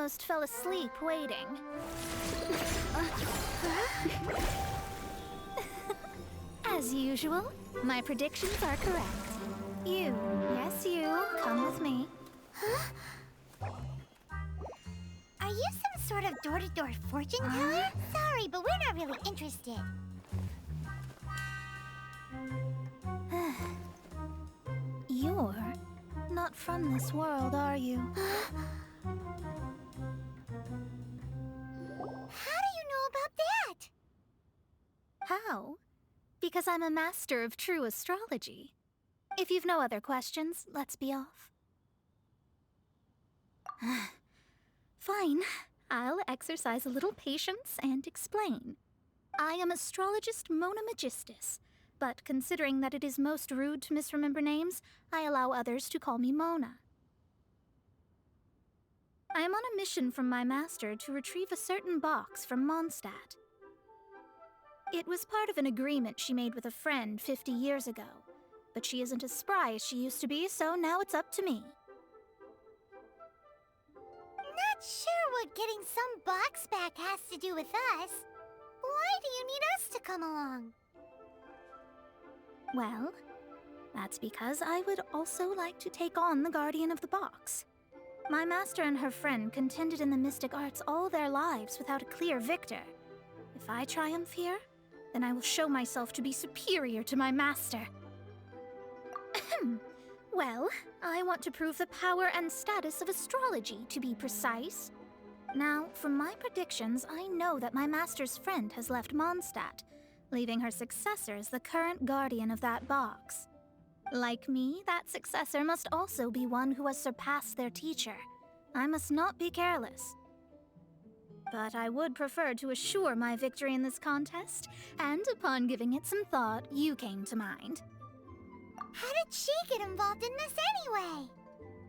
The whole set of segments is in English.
almost fell asleep waiting. As usual, my predictions are correct. You, yes you, come with me. Are you some sort of door-to-door fortune teller? Sorry, but we're not really interested. You're not from this world, are you? How do you know about that? How? Because I'm a master of true astrology. If you've no other questions, let's be off. Fine. I'll exercise a little patience and explain. I am astrologist Mona Magistus, but considering that it is most rude to misremember names, I allow others to call me Mona. I am on a mission from my master to retrieve a certain box from Mondstadt. It was part of an agreement she made with a friend 50 years ago, but she isn't as spry as she used to be, so now it's up to me. Not sure what getting some box back has to do with us. Why do you need us to come along? Well, that's because I would also like to take on the Guardian of the Box. My master and her friend contended in the mystic arts all their lives without a clear victor. If I triumph here, then I will show myself to be superior to my master. Well, I want to prove the power and status of astrology, to be precise. Now, from my predictions, I know that my master's friend has left Mondstadt, leaving her successor as the current guardian of that box. Like me, that successor must also be one who has surpassed their teacher. I must not be careless. But I would prefer to assure my victory in this contest, and upon giving it some thought, you came to mind. How did she get involved in this anyway?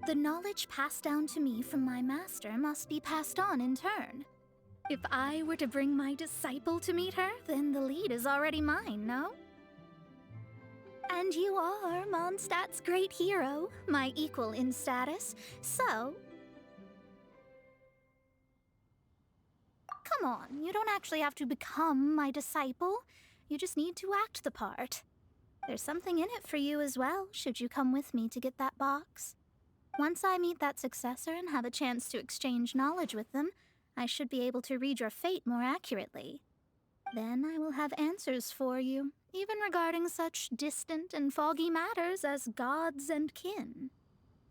The knowledge passed down to me from my master must be passed on in turn. If I were to bring my disciple to meet her, then the lead is already mine, no? And you are Mondstadt's great hero, my equal in status, so... Come on, you don't actually have to become my disciple. You just need to act the part. There's something in it for you as well, should you come with me to get that box. Once I meet that successor and have a chance to exchange knowledge with them, I should be able to read your fate more accurately. Then I will have answers for you, even regarding such distant and foggy matters as gods and kin.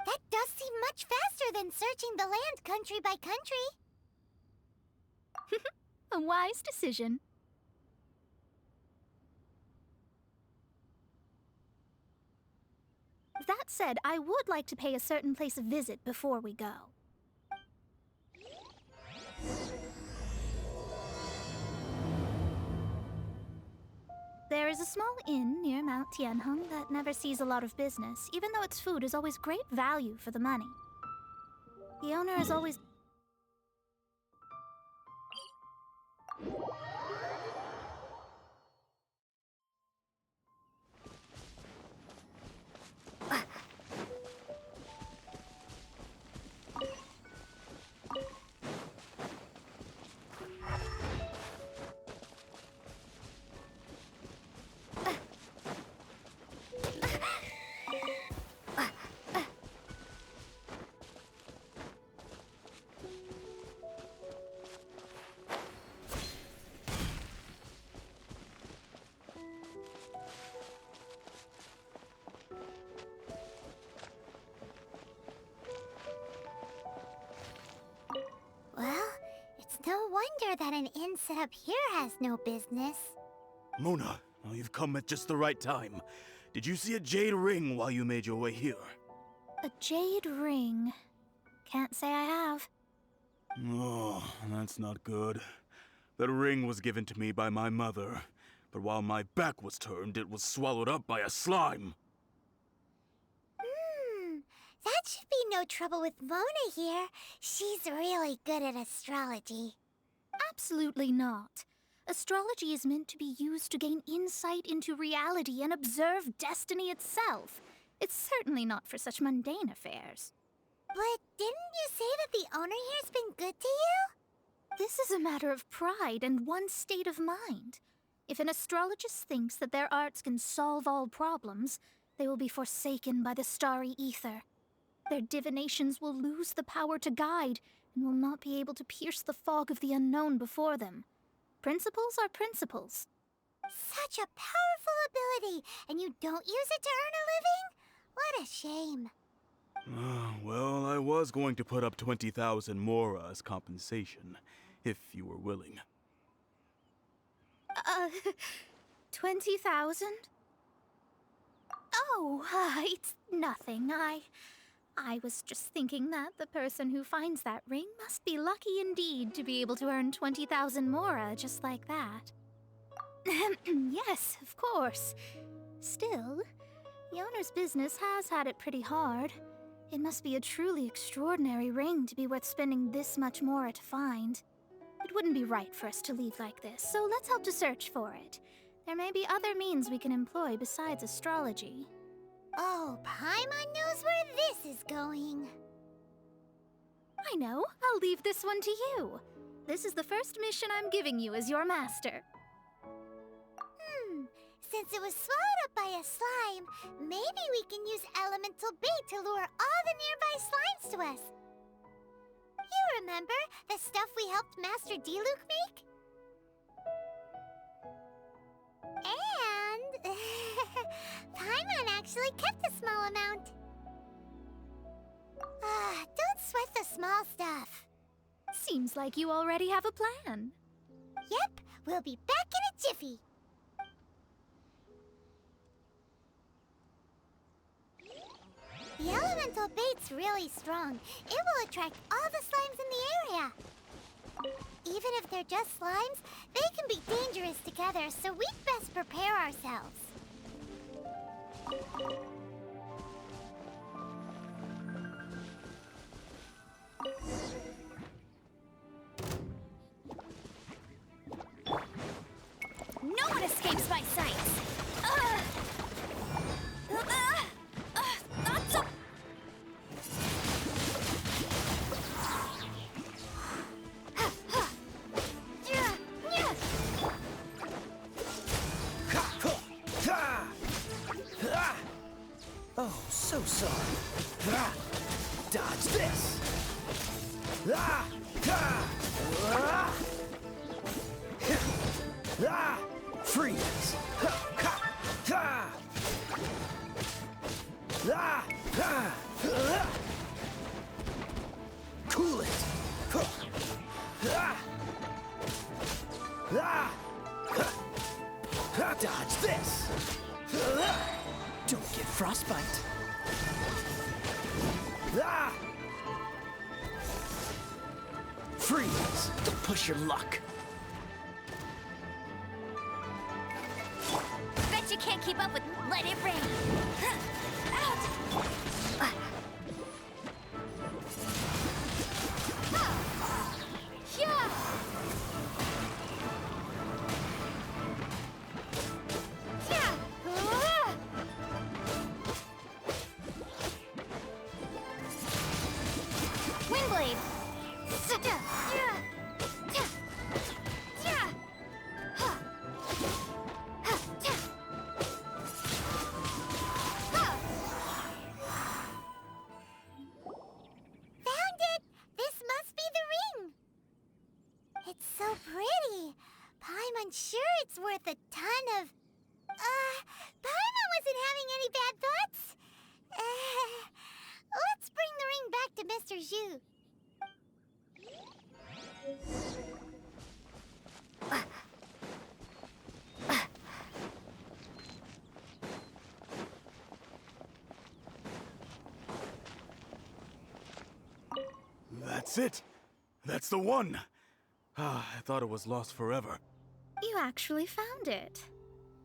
That does seem much faster than searching the land country by country. A wise decision. That said, I would like to pay a certain place a visit before we go. There is a small inn near Mount Tianheng that never sees a lot of business, even though its food is always great value for the money. The owner is always... Well, it's no wonder that an inn set up here has no business. Mona, well, you've come at just the right time. Did you see a jade ring while you made your way here? A jade ring. Can't say I have. Oh, that's not good. That ring was given to me by my mother, but while my back was turned, it was swallowed up by a slime. That should be no trouble with Mona here. She's really good at astrology. Absolutely not. Astrology is meant to be used to gain insight into reality and observe destiny itself. It's certainly not for such mundane affairs. But didn't you say that the owner here's been good to you? This is a matter of pride and one's state of mind. If an astrologist thinks that their arts can solve all problems, they will be forsaken by the starry ether. Their divinations will lose the power to guide and will not be able to pierce the fog of the unknown before them. Principles are principles. Such a powerful ability, and you don't use it to earn a living? What a shame. Well, I was going to put up 20,000 mora as compensation, if you were willing. 20,000? Oh, it's nothing. I was just thinking that the person who finds that ring must be lucky indeed to be able to earn 20,000 mora just like that. Yes, of course. Still, the owner's business has had it pretty hard. It must be a truly extraordinary ring to be worth spending this much mora to find. It wouldn't be right for us to leave like this, so let's help to search for it. There may be other means we can employ besides astrology. Oh, Paimon knows where this is going. I know. I'll leave this one to you. This is the first mission I'm giving you as your master. Since it was swallowed up by a slime, maybe we can use elemental bait to lure all the nearby slimes to us. You remember the stuff we helped Master Diluc make? And Paimon actually kept a small amount. Don't sweat the small stuff. Seems like you already have a plan. Yep, we'll be back in a jiffy. The elemental bait's really strong. It will attract all the slimes in the area. Even if they're just slimes, they can be dangerous together, so we'd best prepare ourselves. No one escapes my sight! Not so... Oh, so sorry. Dodge this. Freeze. Cool it. Dodge this. Don't get frostbite. Freeze. Don't push your luck. Bet you can't keep up with Let It Rain. Out! Windblade! Found it! This must be the ring! It's so pretty. Paimon's sure it's worth a ton of... Paimon wasn't having any bad thoughts. Let's bring the ring back to Mr. Zhu. That's it! That's the one! I thought it was lost forever. You actually found it.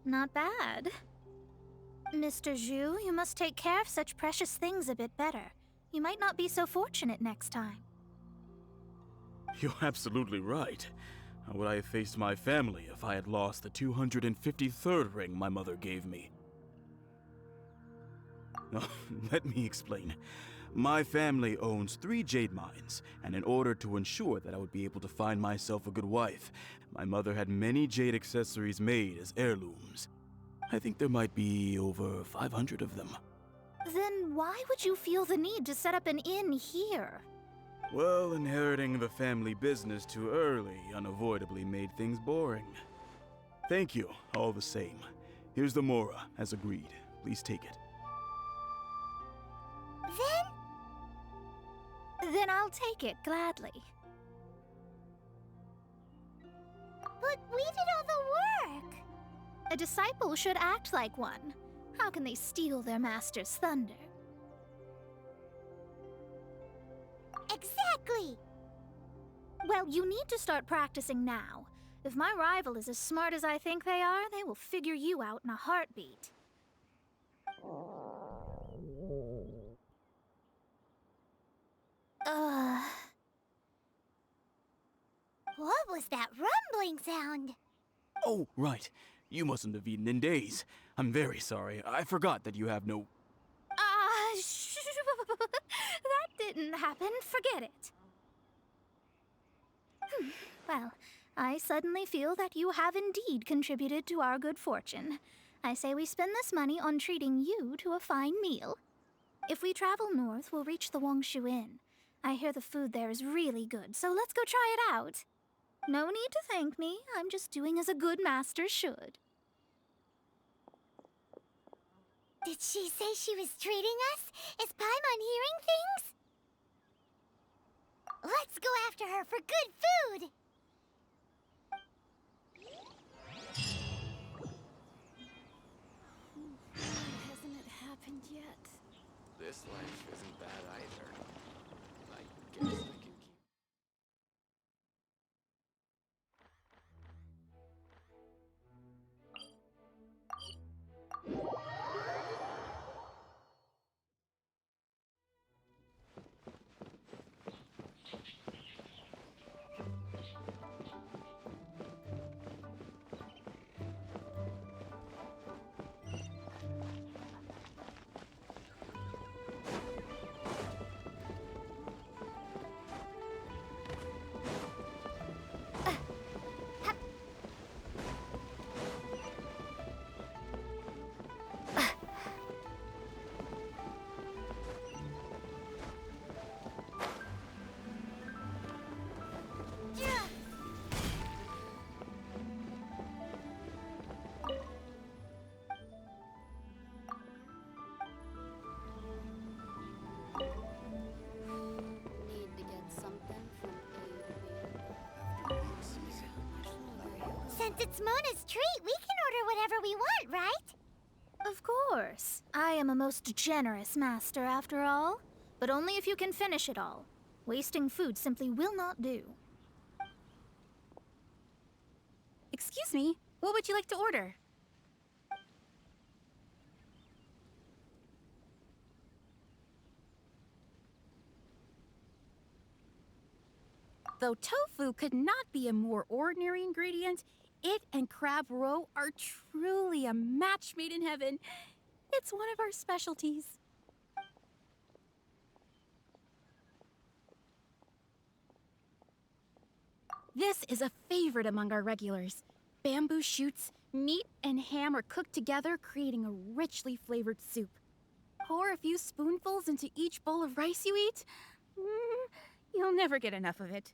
Not bad. Mr. Zhu, you must take care of such precious things a bit better. You might not be so fortunate next time. You're absolutely right. How would I have faced my family if I had lost the 253rd ring my mother gave me? No, let me explain. My family owns 3 jade mines, and in order to ensure that I would be able to find myself a good wife, my mother had many jade accessories made as heirlooms. I think there might be over 500 of them. Then why would you feel the need to set up an inn here? Well, inheriting the family business too early unavoidably made things boring. Thank you, all the same. Here's the Mora, as agreed. Please take it. Then I'll take it gladly. But we did all the work. A disciple should act like one. How can they steal their master's thunder? Exactly. Well, you need to start practicing now. If my rival is as smart as I think they are, they will figure you out in a heartbeat. What was that rumbling sound? Oh, right. You mustn't have eaten in days. I'm very sorry. I forgot that you have no... That didn't happen. Forget it. Well, I suddenly feel that you have indeed contributed to our good fortune. I say we spend this money on treating you to a fine meal. If we travel north, we'll reach the Wongshu Inn. I hear the food there is really good, so let's go try it out. No need to thank me. I'm just doing as a good master should. Did she say she was treating us? Is Paimon hearing things? Let's go after her for good food! Hasn't it happened yet? This life isn't bad either. I guess I can keep... Need to get something from A to B. Since it's Mona's treat, we can order whatever we want, right? Of course. I am a most generous master, after all. But only if you can finish it all. Wasting food simply will not do. Excuse me, what would you like to order? Though tofu could not be a more ordinary ingredient, it and crab roe are truly a match made in heaven. It's one of our specialties. This is a favorite among our regulars. Bamboo shoots, meat, and ham are cooked together, creating a richly flavored soup. Pour a few spoonfuls into each bowl of rice you eat. You'll never get enough of it.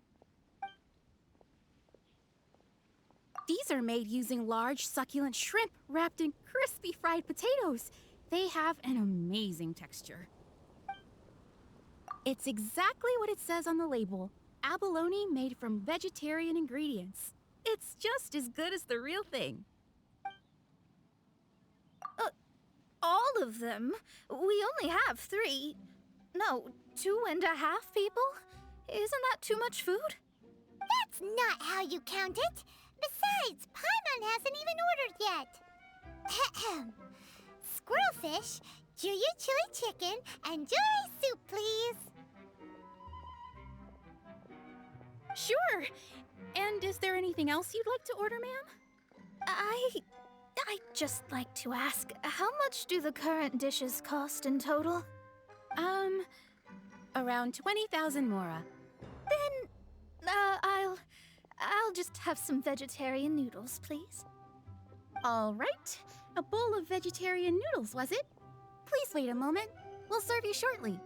These are made using large, succulent shrimp wrapped in crispy fried potatoes. They have an amazing texture. It's exactly what it says on the label. Abalone made from vegetarian ingredients. It's just as good as the real thing. All of them? We only have 3. No, 2.5 people? Isn't that too much food? That's not how you count it. Besides, Paimon hasn't even ordered yet. Squirrelfish, Juyu chili chicken, and jewelry soup, please. Sure. And is there anything else you'd like to order, ma'am? I'd just like to ask, how much do the current dishes cost in total? Around 20,000 mora. I'll just have some vegetarian noodles, please. All right. A bowl of vegetarian noodles, was it? Please wait a moment. We'll serve you shortly.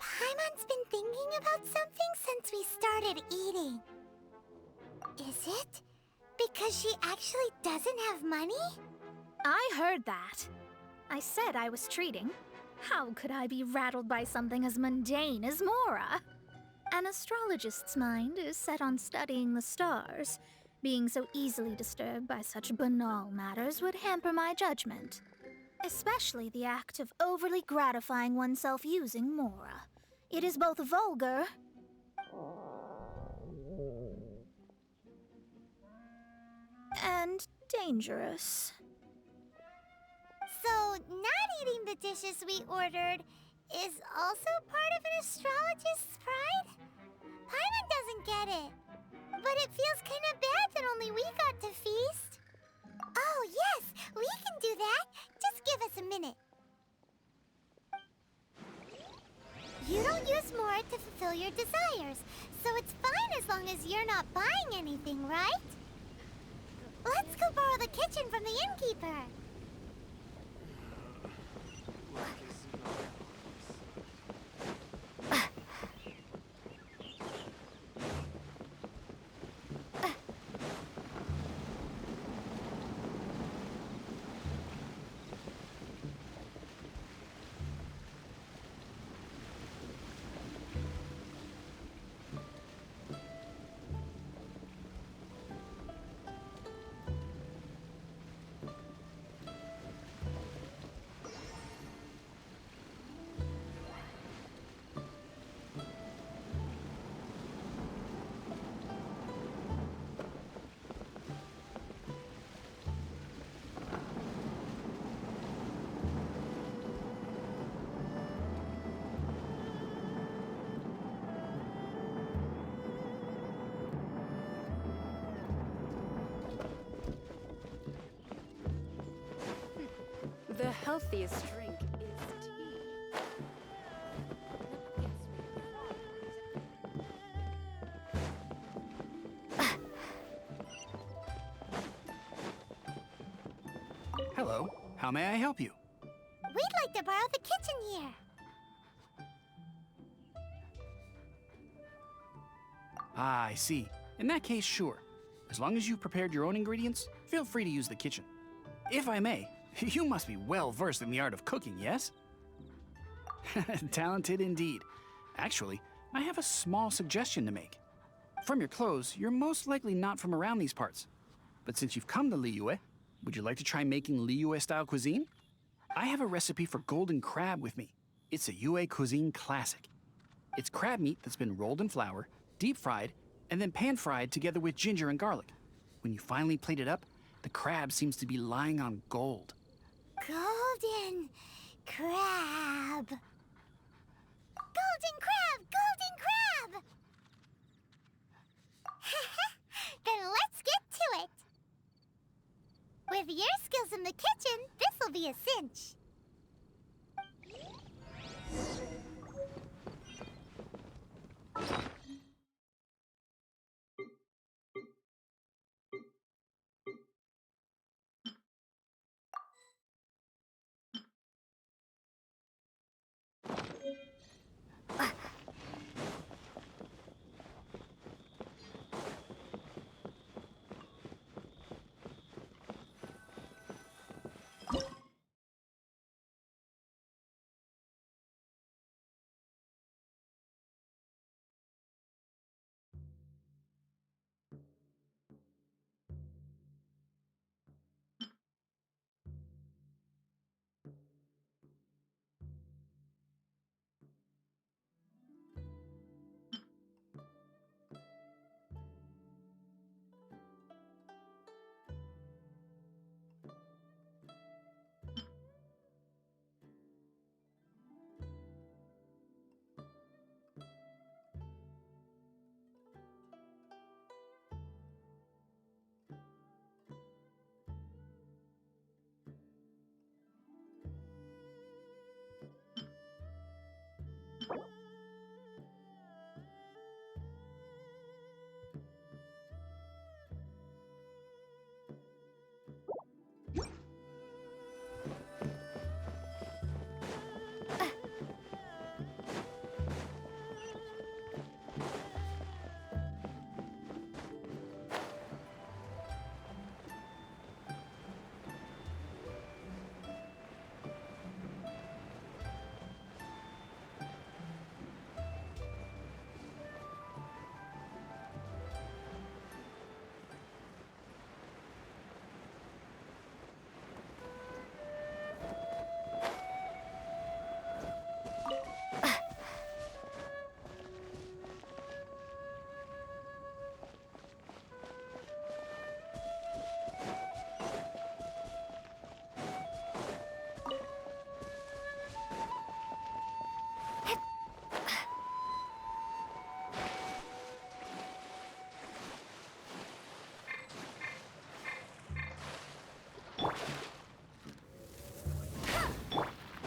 Paimon's been thinking about something since we started eating. Is it because she actually doesn't have money? I heard that. I said I was treating. How could I be rattled by something as mundane as Mora? An astrologist's mind is set on studying the stars. Being so easily disturbed by such banal matters would hamper my judgment. Especially the act of overly gratifying oneself using Mora. It is both vulgar and dangerous. So, not eating the dishes we ordered is also part of an astrologist's pride? Paimon doesn't get it. But it feels kind of bad that only we got to feast. Oh, yes, we can do that. Just give us a minute. You don't use more to fulfill your desires, so it's fine as long as you're not buying anything, right? Let's go borrow the kitchen from the innkeeper. The healthiest drink is tea. Hello. How may I help you? We'd like to borrow the kitchen here. Ah, I see. In that case, sure. As long as you've prepared your own ingredients, feel free to use the kitchen. If I may, you must be well versed in the art of cooking, yes? Talented indeed. Actually, I have a small suggestion to make. From your clothes, you're most likely not from around these parts. But since you've come to Liyue, would you like to try making Liyue-style cuisine? I have a recipe for golden crab with me. It's a Yue cuisine classic. It's crab meat that's been rolled in flour, deep fried, and then pan fried together with ginger and garlic. When you finally plate it up, the crab seems to be lying on gold. Golden crab. Golden crab! Golden crab! Then let's get to it. With your skills in the kitchen, this'll be a cinch.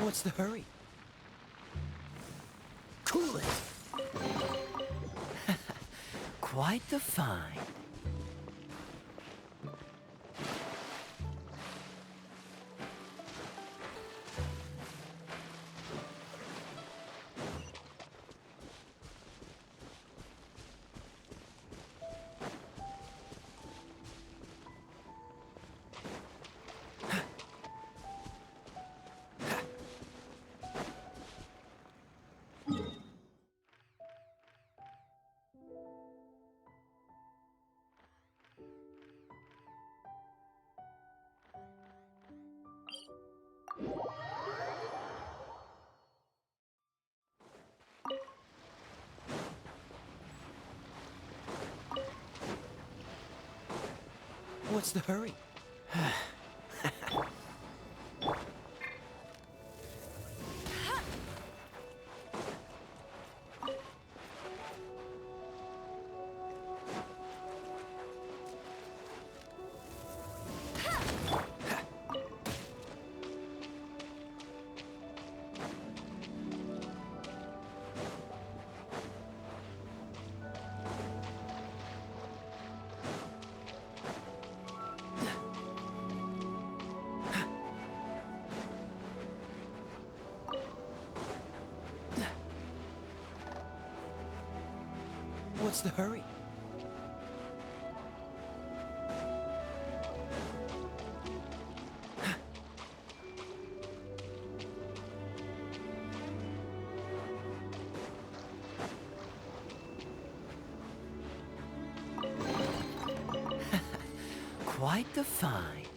What's the hurry? Cool it. Quite the find. What's the hurry? What's the hurry? Quite the find.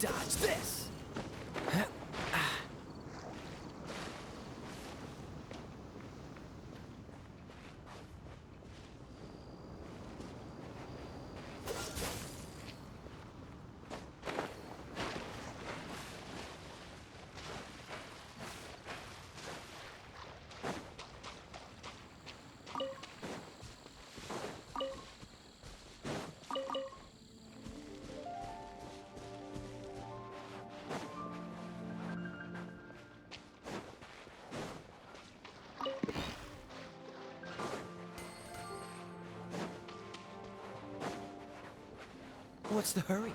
Dodge this! What's the hurry?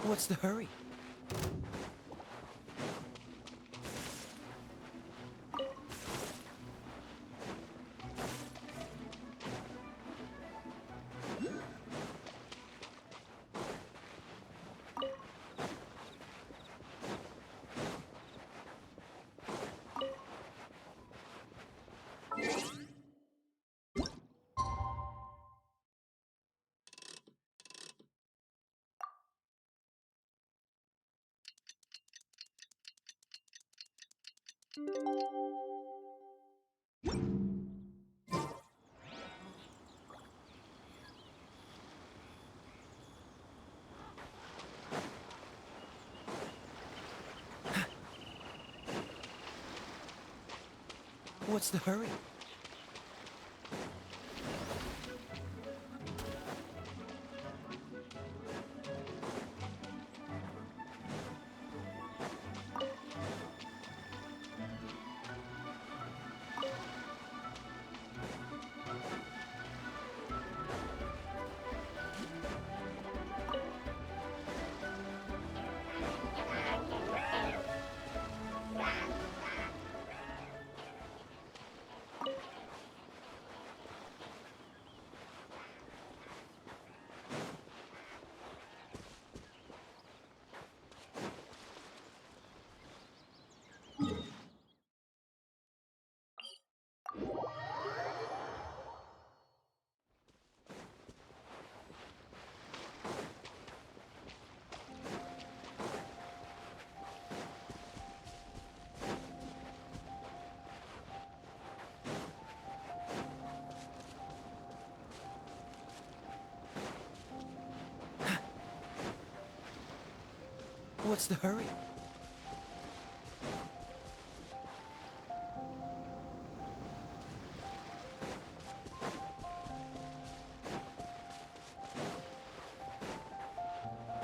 What's the hurry? What's the hurry? What's the hurry?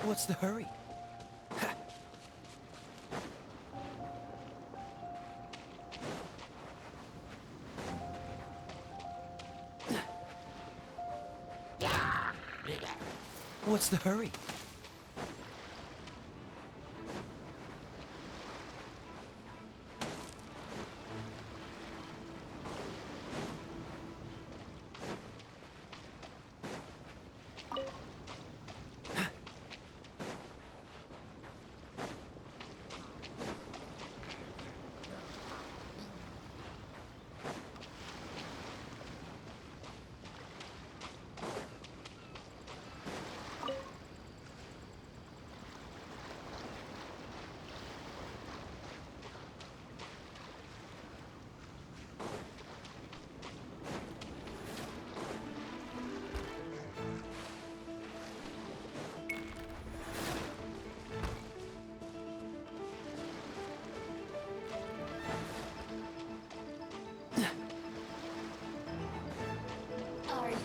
What's the hurry? What's the hurry? Are you?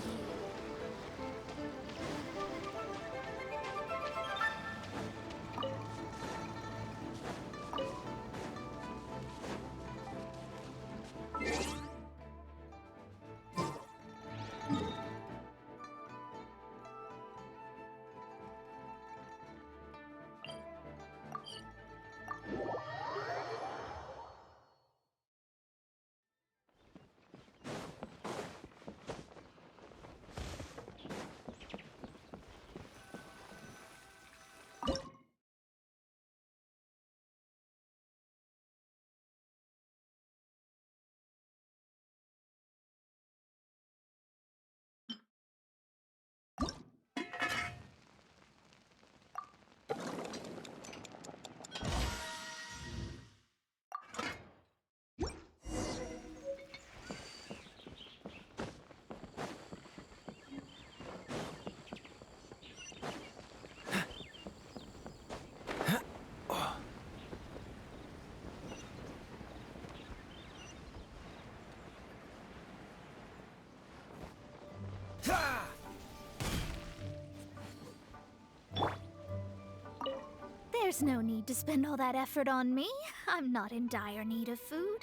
There's no need to spend all that effort on me. I'm not in dire need of food.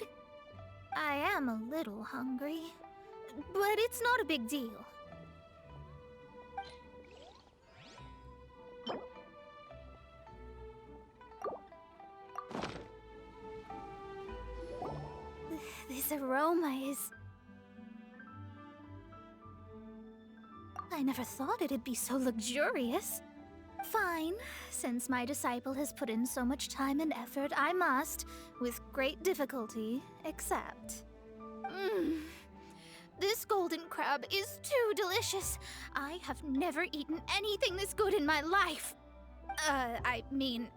I am a little hungry, but it's not a big deal. This aroma is... I never thought it'd be so luxurious. Fine. Since my disciple has put in so much time and effort, I must, with great difficulty, accept. This golden crab is too delicious. I have never eaten anything this good in my life. I mean,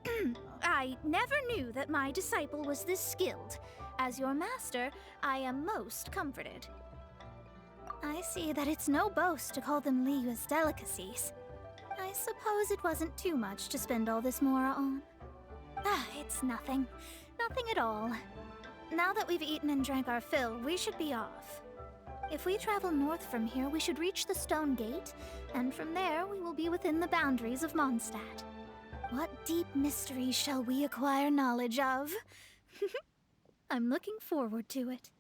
I never knew that my disciple was this skilled. As your master, I am most comforted. I see that it's no boast to call them Liyue's delicacies. I suppose it wasn't too much to spend all this mora on. It's nothing. Nothing at all. Now that we've eaten and drank our fill, we should be off. If we travel north from here, we should reach the Stone Gate, and from there we will be within the boundaries of Mondstadt. What deep mysteries shall we acquire knowledge of? I'm looking forward to it.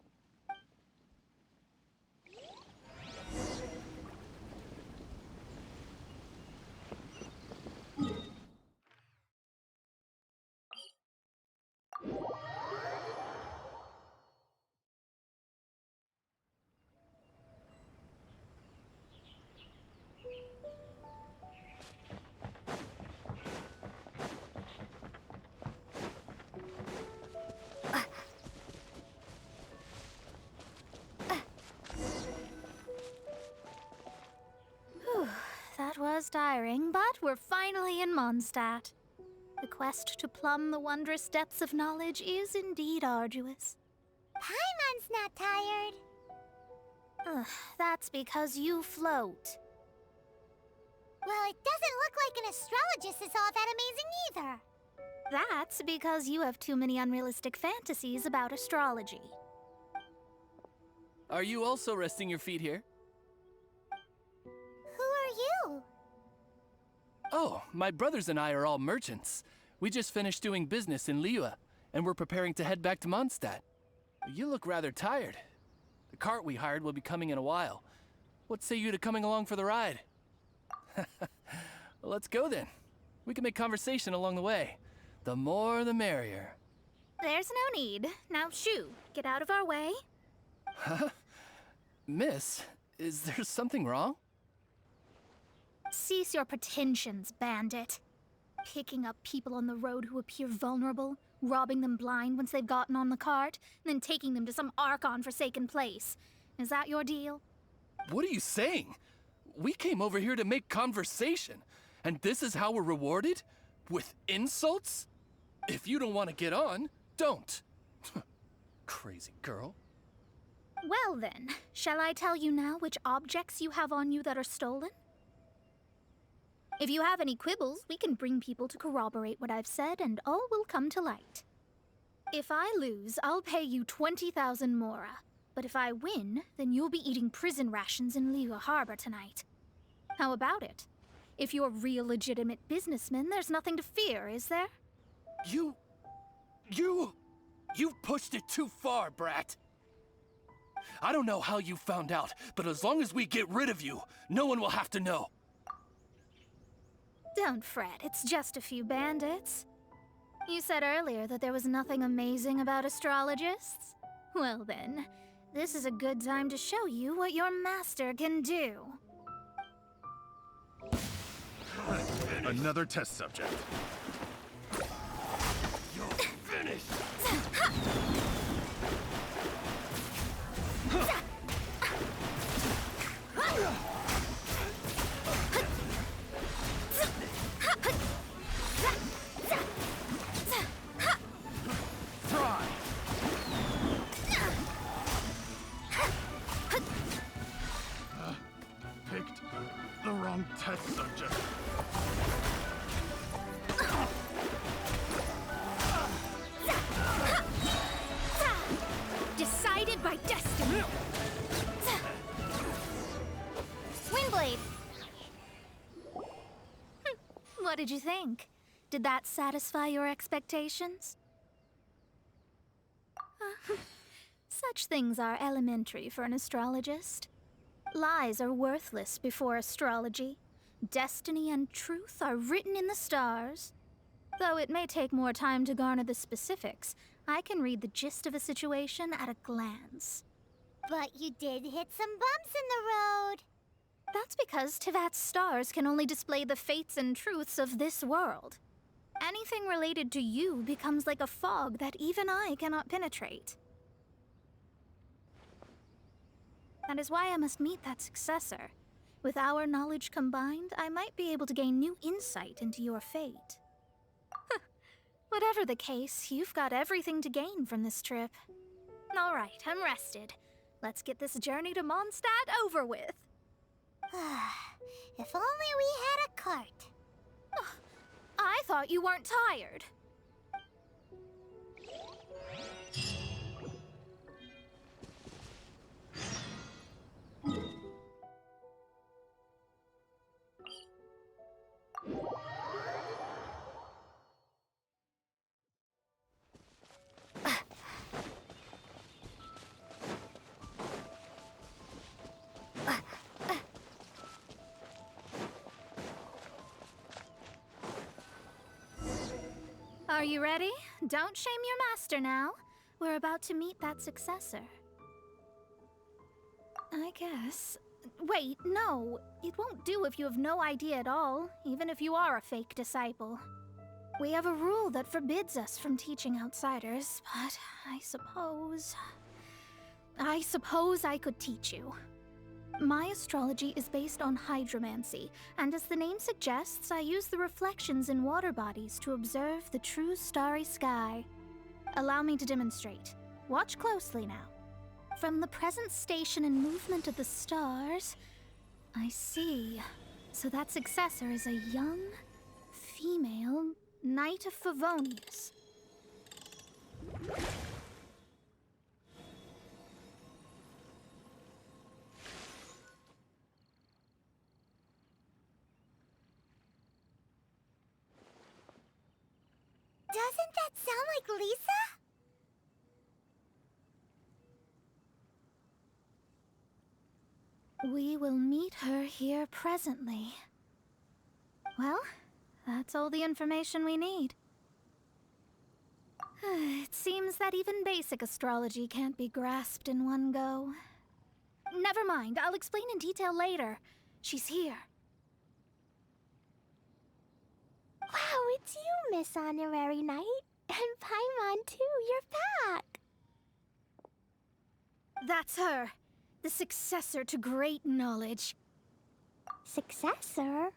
That was tiring, but we're finally in Mondstadt. The quest to plumb the wondrous depths of knowledge is indeed arduous. Paimon's not tired. That's because you float. Well, it doesn't look like an astrologist is all that amazing either. That's because you have too many unrealistic fantasies about astrology. Are you also resting your feet here? Who are you? Oh, my brothers and I are all merchants. We just finished doing business in Liyue, and we're preparing to head back to Mondstadt. You look rather tired. The cart we hired will be coming in a while. What say you to coming along for the ride? Let's go then. We can make conversation along the way. The more the merrier. There's no need. Now shoo, get out of our way. Huh? Miss, is there something wrong? Cease your pretensions, bandit. Picking up people on the road who appear vulnerable, robbing them blind once they've gotten on the cart, and then taking them to some Archon-forsaken place. Is that your deal? What are you saying? We came over here to make conversation, and this is how we're rewarded? With insults? If you don't want to get on, don't. Crazy girl. Well then, shall I tell you now which objects you have on you that are stolen? If you have any quibbles, we can bring people to corroborate what I've said, and all will come to light. If I lose, I'll pay you 20,000 mora. But if I win, then you'll be eating prison rations in Liyue Harbor tonight. How about it? If you're real legitimate businessmen, there's nothing to fear, is there? You've pushed it too far, brat. I don't know how you found out, but as long as we get rid of you, no one will have to know. Don't fret, it's just a few bandits. You said earlier that there was nothing amazing about astrologists? Well then, this is a good time to show you what your master can do. Another test subject. You're finished! Try! Picked the wrong test subject. Decided by destiny. Windblade! What did you think? Did that satisfy your expectations? Such things are elementary for an astrologist. Lies are worthless before astrology. Destiny and truth are written in the stars. Though it may take more time to garner the specifics, I can read the gist of a situation at a glance. But you did hit some bumps in the road. That's because Tevat's stars can only display the fates and truths of this world. Anything related to you becomes like a fog that even I cannot penetrate. That is why I must meet that successor. With our knowledge combined, I might be able to gain new insight into your fate. Whatever the case, you've got everything to gain from this trip. All right, I'm rested. Let's get this journey to Mondstadt over with. If only we had a cart. I thought you weren't tired. Are you ready? Don't shame your master now. We're about to meet that successor. I guess. Wait, no. It won't do if you have no idea at all, even if you are a fake disciple. We have a rule that forbids us from teaching outsiders, but I suppose I could teach you. My astrology is based on hydromancy, and as the name suggests, I use the reflections in water bodies to observe the true starry sky. Allow me to demonstrate. Watch closely now. From the present station and movement of the stars, I see. So that successor is a young, female Knight of Favonius. Doesn't that sound like Lisa? We will meet her here presently. Well, that's all the information we need. It seems that even basic astrology can't be grasped in one go. Never mind, I'll explain in detail later. She's here. Wow, it's you, Miss Honorary Knight. And Paimon, too, you're back. That's her. The successor to great knowledge. Successor?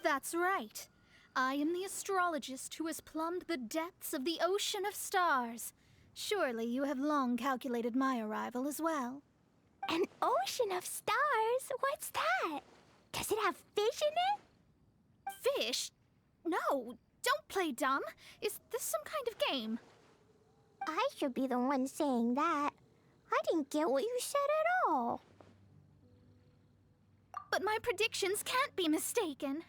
That's right. I am the astrologist who has plumbed the depths of the ocean of stars. Surely you have long calculated my arrival as well. An ocean of stars? What's that? Does it have fish in it? Fish? No, don't play dumb. Is this some kind of game? I should be the one saying that. I didn't get what you said at all. But my predictions can't be mistaken.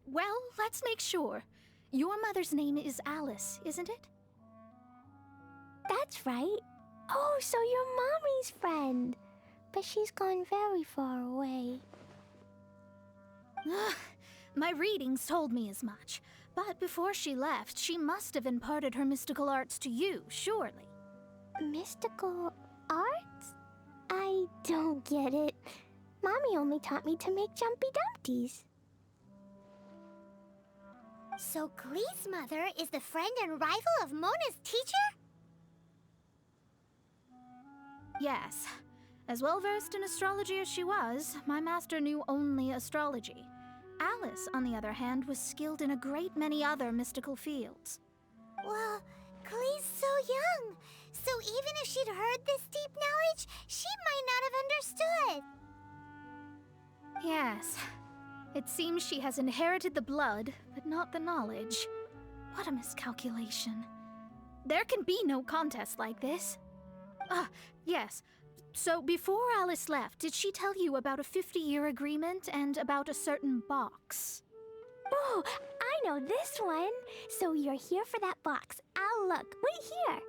Well, let's make sure. Your mother's name is Alice, isn't it? That's right. Oh, so you're Mommy's friend. But she's gone very far away. My readings told me as much. But before she left, she must have imparted her mystical arts to you, surely. Mystical arts? I don't get it. Mommy only taught me to make Jumpy Dumpties. So Glee's mother is the friend and rival of Mona's teacher? Yes. As well versed in astrology as she was, my master knew only astrology. Alice, on the other hand, was skilled in a great many other mystical fields. Well, Glee's so young. So even if she'd heard this deep knowledge, she might not have understood. Yes. It seems she has inherited the blood, but not the knowledge. What a miscalculation. There can be no contest like this. Yes. So before Alice left, did she tell you about a 50-year agreement and about a certain box? Oh, I know this one. So you're here for that box. I'll look. Wait here.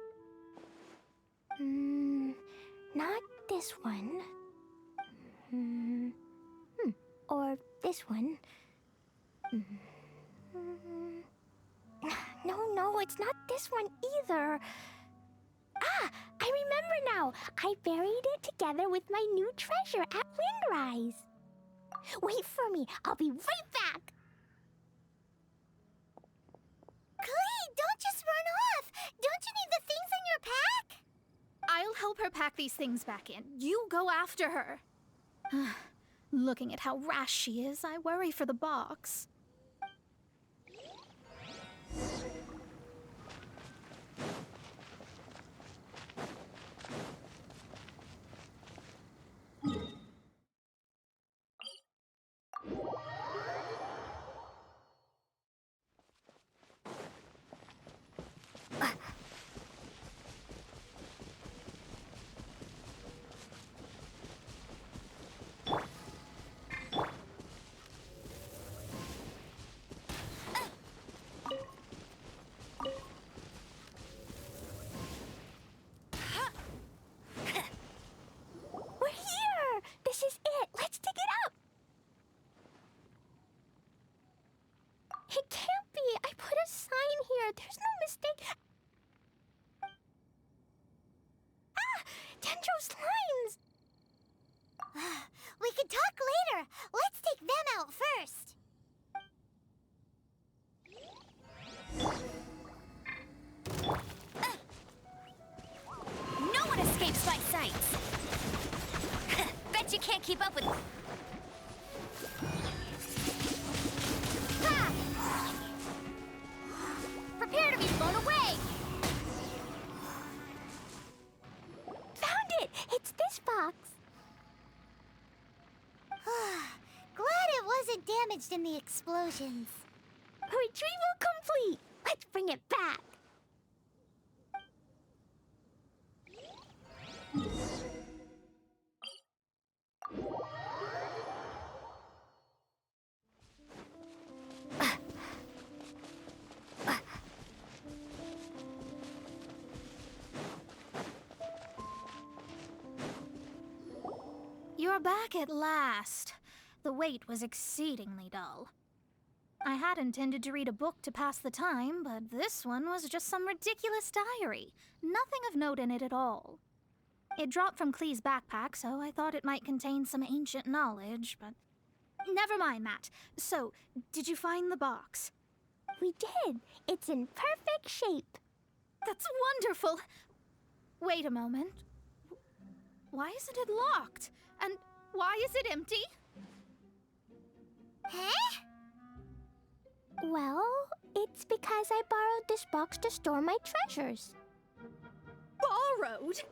Not this one. Or this one. No, it's not this one either. Ah, I remember now. I buried it together with my new treasure at Windrise. Wait for me. I'll be right back. Glee, don't just run off. Don't you need the things in your pack? I'll help her pack these things back in. You go after her. Looking at how rash she is, I worry for the box. We're here! This is it! Let's dig it up! It can't be! I put a sign here! There's no mistake! Ah! Dendro slimes! We can talk later! Let's take them out first! No one escapes my sights! Bet you can't keep up with... Ha! Prepare to be blown away! Found it! It's this box! Glad it wasn't damaged in the explosions. Retrieval complete! Let's bring it back! You're back at last. The wait was exceedingly dull. I had intended to read a book to pass the time, but this one was just some ridiculous diary. Nothing of note in it at all. It dropped from Klee's backpack, so I thought it might contain some ancient knowledge, but... Never mind that. So, did you find the box? We did. It's in perfect shape. That's wonderful! Wait a moment. Why isn't it locked? And why is it empty? Huh? Well, it's because I borrowed this box to store my treasures. Borrowed?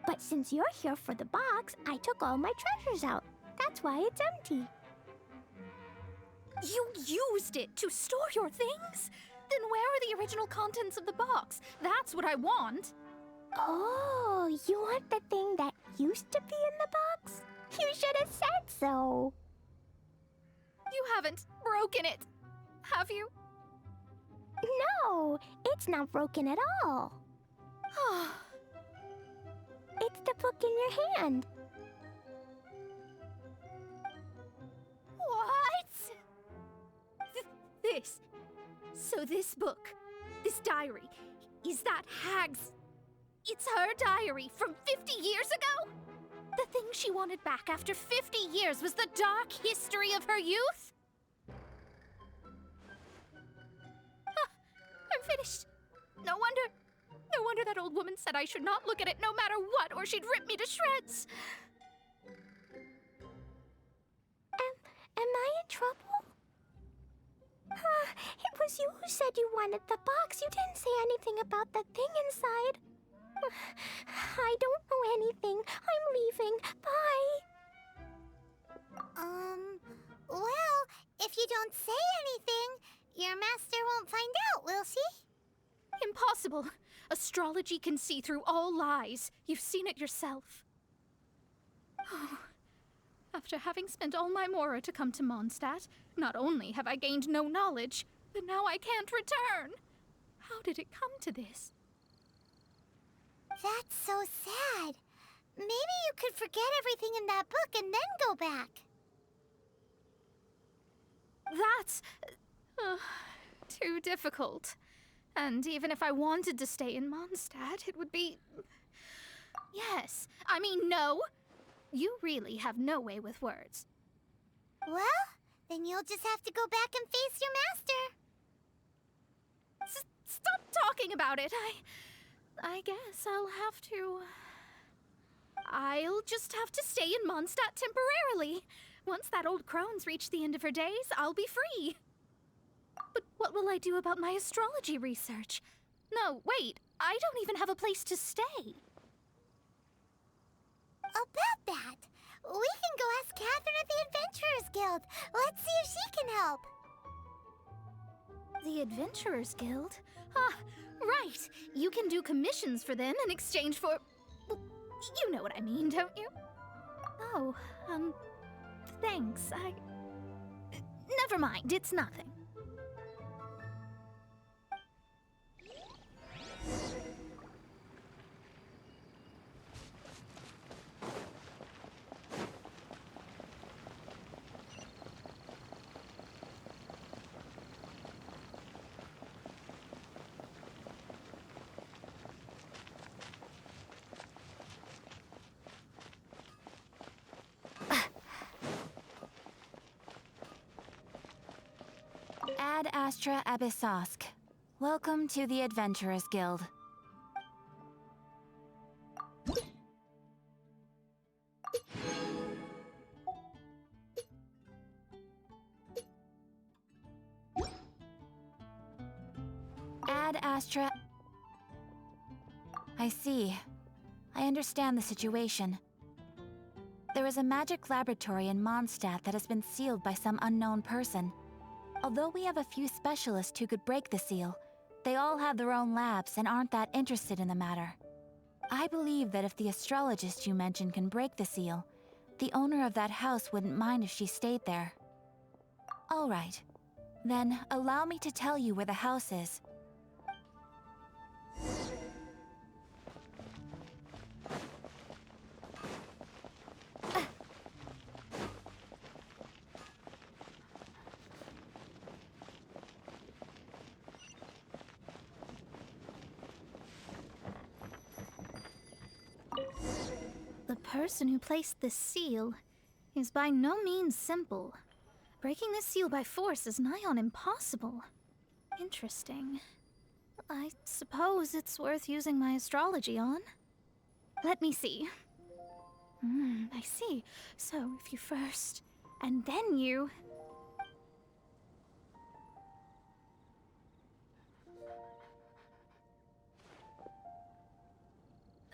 But since you're here for the box, I took all my treasures out. That's why it's empty. You used it to store your things? Then where are the original contents of the box? That's what I want. Oh, you want the thing that used to be in the box? You should have said so. You haven't broken it, have you? No, it's not broken at all. It's the book in your hand. What? This. So this book, this diary, is that Hag's... It's her diary from 50 years ago? The thing she wanted back after 50 years was the dark history of her youth? I'm finished. No wonder that old woman said I should not look at it no matter what, or she'd rip me to shreds. Am I in trouble? It was you who said you wanted the box. You didn't say anything about the thing inside. I don't know anything. I'm leaving. Bye. Well, if you don't say anything, your master won't find out, will she? Impossible. Astrology can see through all lies. You've seen it yourself. Oh. After having spent all my mora to come to Mondstadt, not only have I gained no knowledge, but now I can't return. How did it come to this? That's so sad. Maybe you could forget everything in that book and then go back. That's... too difficult. And even if I wanted to stay in Mondstadt, it would be... Yes, I mean no. You really have no way with words. Well, then you'll just have to go back and face your master. Stop talking about it. I guess I'll just have to stay in Mondstadt temporarily. Once that old crone's reached the end of her days, I'll be free. But what will I do about my astrology research? No, wait, I don't even have a place to stay. About that, we can go ask Catherine at the Adventurers Guild. Let's see if she can help. The Adventurers Guild? Ah, right. You can do commissions for them in exchange for... Well, you know what I mean, don't you? Oh, thanks. Never mind, it's nothing. Ad Astra Abyssosk. Welcome to the Adventurers Guild. Ad Astra... I see. I understand the situation. There is a magic laboratory in Mondstadt that has been sealed by some unknown person. Although we have a few specialists who could break the seal, they all have their own labs and aren't that interested in the matter. I believe that if the astrologist you mentioned can break the seal, the owner of that house wouldn't mind if she stayed there. All right. Then, allow me to tell you where the house is. The person who placed this seal is by no means simple. Breaking this seal by force is nigh on impossible. Interesting. I suppose it's worth using my astrology on. Let me see. I see. So, if you first, and then you...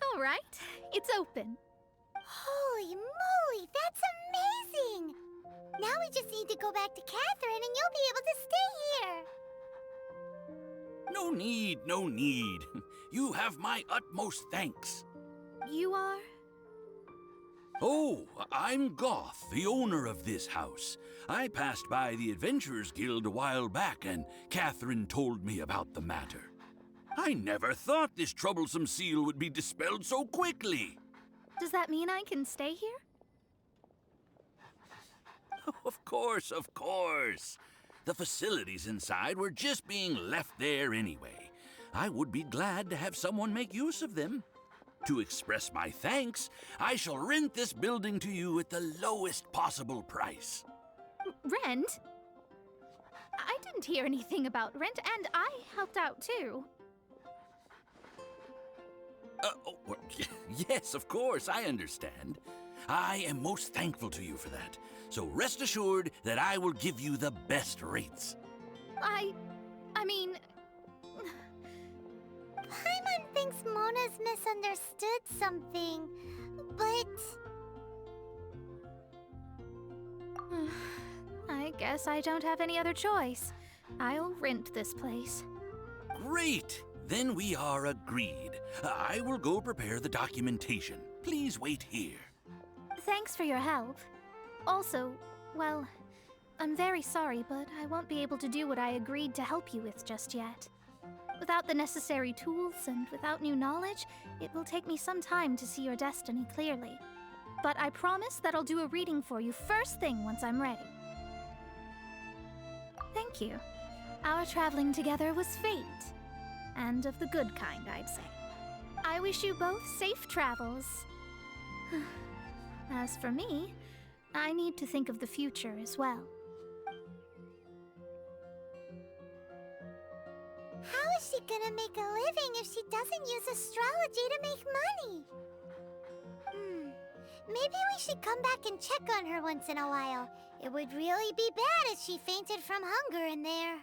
All right, it's open. Holy moly, that's amazing! Now we just need to go back to Catherine and you'll be able to stay here! No need, no need. You have my utmost thanks. You are? Oh, I'm Goth, the owner of this house. I passed by the Adventurers Guild a while back and Catherine told me about the matter. I never thought this troublesome seal would be dispelled so quickly. Does that mean I can stay here? Of course, of course. The facilities inside were just being left there anyway. I would be glad to have someone make use of them. To express my thanks, I shall rent this building to you at the lowest possible price. Rent? I didn't hear anything about rent, and I helped out too. Yes, of course, I understand. I am most thankful to you for that. So rest assured that I will give you the best rates. I mean... Paimon thinks Mona's misunderstood something, but... I guess I don't have any other choice. I'll rent this place. Great! Then we are agreed. I will go prepare the documentation. Please wait here. Thanks for your help. Also, well, I'm very sorry, but I won't be able to do what I agreed to help you with just yet. Without the necessary tools and without new knowledge, it will take me some time to see your destiny clearly. But I promise that I'll do a reading for you first thing once I'm ready. Thank you. Our traveling together was fate. And of the good kind, I'd say. I wish you both safe travels. As for me, I need to think of the future as well. How is she gonna make a living if she doesn't use astrology to make money? Maybe we should come back and check on her once in a while. It would really be bad if she fainted from hunger in there.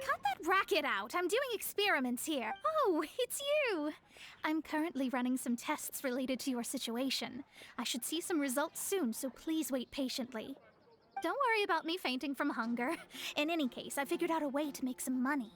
Cut that racket out! I'm doing experiments here. Oh, it's you! I'm currently running some tests related to your situation. I should see some results soon, so please wait patiently. Don't worry about me fainting from hunger. In any case, I figured out a way to make some money.